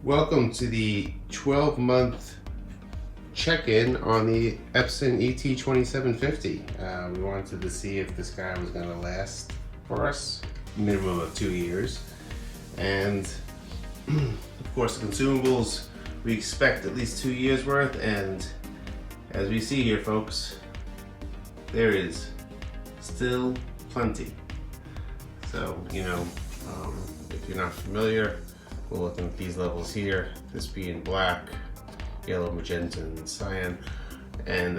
Welcome to the 12-month check-in on the Epson ET-2750. We wanted to see if this guy was going to last for us, minimum of 2 years. And of course the consumables, we expect at least 2 years worth, and as we see here folks, there is still plenty. So, if you're not familiar, we're looking at these levels here, this being black, yellow, magenta, and cyan. And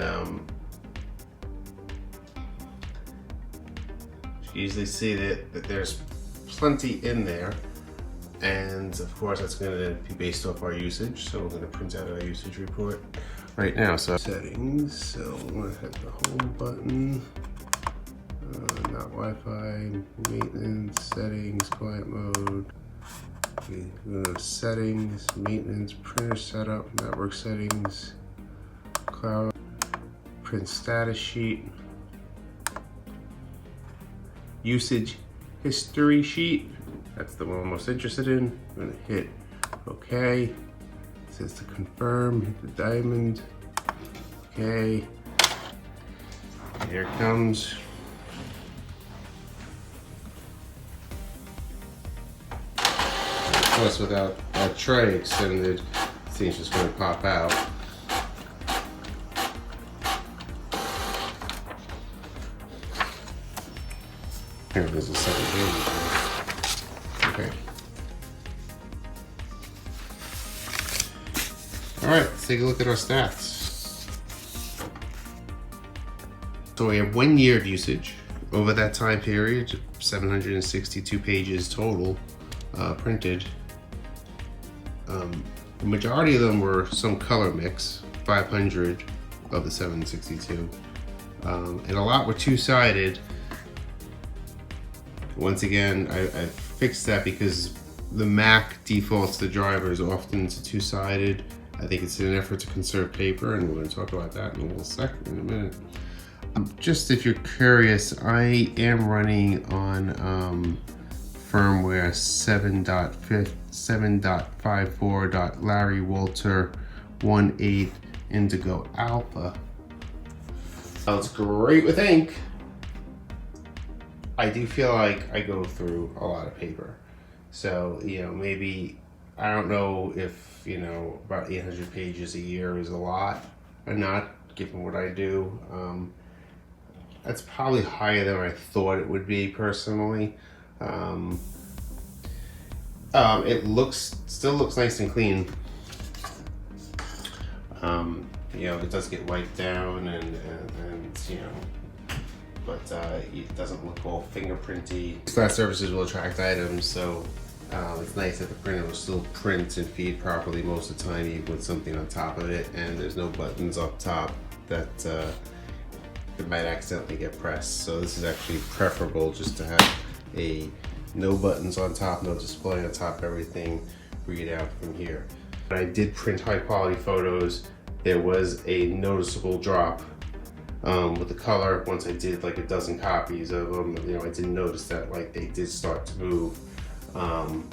you easily see that there's plenty in there. And of course, that's going to be based off our usage. So we're going to print out our usage report right now. So settings, so I'm going to hit the home button. Not Wi-Fi, maintenance, settings, quiet mode. We go to settings, maintenance, printer setup, network settings, cloud, print status sheet, usage history sheet. That's the one I'm most interested in. I'm gonna hit OK. It says to confirm, hit the diamond. Okay. Here it comes. Of course, without that tray extended, this thing's just going to pop out. Here, there's a second page. Okay. All right, let's take a look at our stats. So we have 1 year of usage. Over that time period, 762 pages total printed. The majority of them were some color mix, 500 of the 762, and a lot were two-sided. Once again, I fixed that because the Mac defaults the drivers often to two-sided. I think it's an effort to conserve paper, and we're going to talk about that in a minute. Just if you're curious, I am running on firmware 7.54. Walter 18 Indigo Alpha. Sounds great with ink. I do feel like I go through a lot of paper. So, maybe, I don't know if, about 800 pages a year is a lot or not, given what I do. That's probably higher than I thought it would be personally. It still looks nice and clean. It does get wiped down but it doesn't look all fingerprinty. Flat surfaces will attract items, so it's nice that the printer will still print and feed properly most of the time, even with something on top of it, and there's no buttons up top that might accidentally get pressed. So this is actually preferable, just to have no buttons on top, no display on top, everything read out from here. When I did print high quality photos, there was a noticeable drop with the color. Once I did like a dozen copies of them, I did notice that they did start to move. And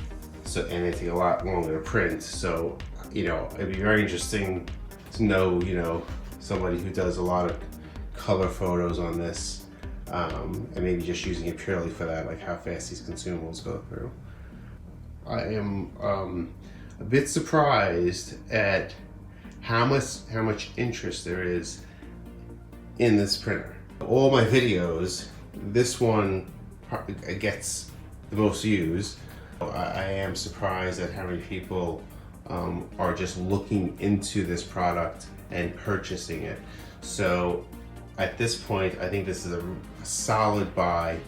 they take a lot longer to print. So, it'd be very interesting to know, somebody who does a lot of color photos on this, and maybe just using it purely for that, like how fast these consumables go through. I am a bit surprised at how much interest there is in this printer. All my videos, this one gets the most views. I am surprised at how many people are just looking into this product and purchasing it. So at this point, I think this is a solid buy,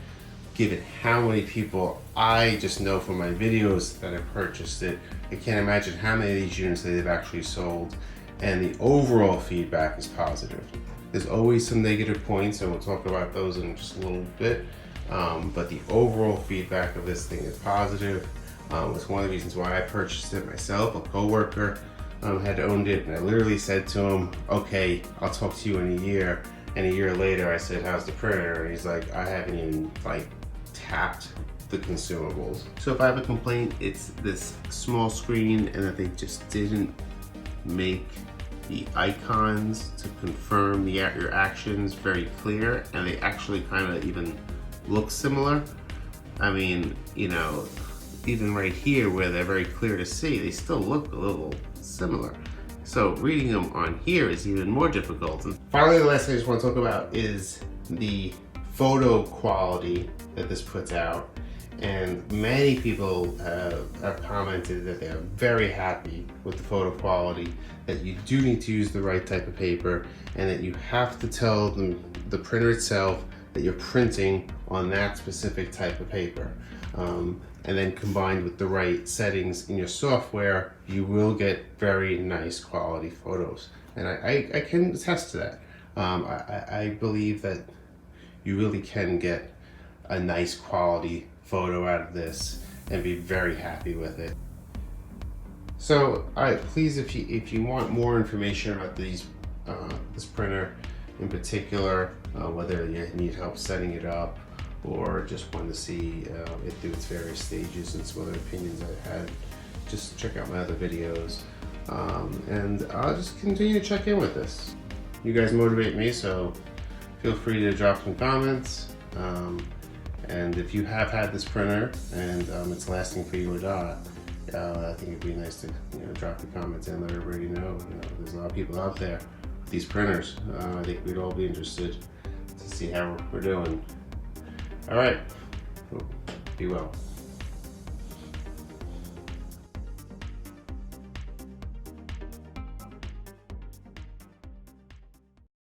given how many people I just know from my videos that have purchased it. I can't imagine how many of these units that they've actually sold, and the overall feedback is positive. There's always some negative points, and we'll talk about those in just a little bit, but the overall feedback of this thing is positive. It's one of the reasons why I purchased it myself. A coworker had owned it, and I literally said to him, okay, I'll talk to you in a year. And a year later I said, how's the printer? And he's like, I haven't even tapped the consumables. So if I have a complaint, it's this small screen and that they just didn't make the icons to confirm your actions very clear, and they actually kind of even look similar. I mean, you know, even right here where they're very clear to see, they still look a little similar. So reading them on here is even more difficult. And finally, the last thing I just want to talk about is the photo quality that this puts out. And many people have commented that they are very happy with the photo quality, that you do need to use the right type of paper, and that you have to tell them, the printer itself, that you're printing on that specific type of paper. And then combined with the right settings in your software, you will get very nice quality photos. And I can attest to that. I believe that you really can get a nice quality photo out of this and be very happy with it. So, please, if you want more information about this printer in particular, whether you need help setting it up or just want to see it through its various stages and some other opinions I had, just check out my other videos. And I'll just continue to check in with this. You guys motivate me, so feel free to drop some comments. And if you have had this printer and it's lasting for you or not, I think it'd be nice to drop the comments and let everybody know. There's a lot of people out there with these printers. I think we'd all be interested to see how we're doing. All right, be well.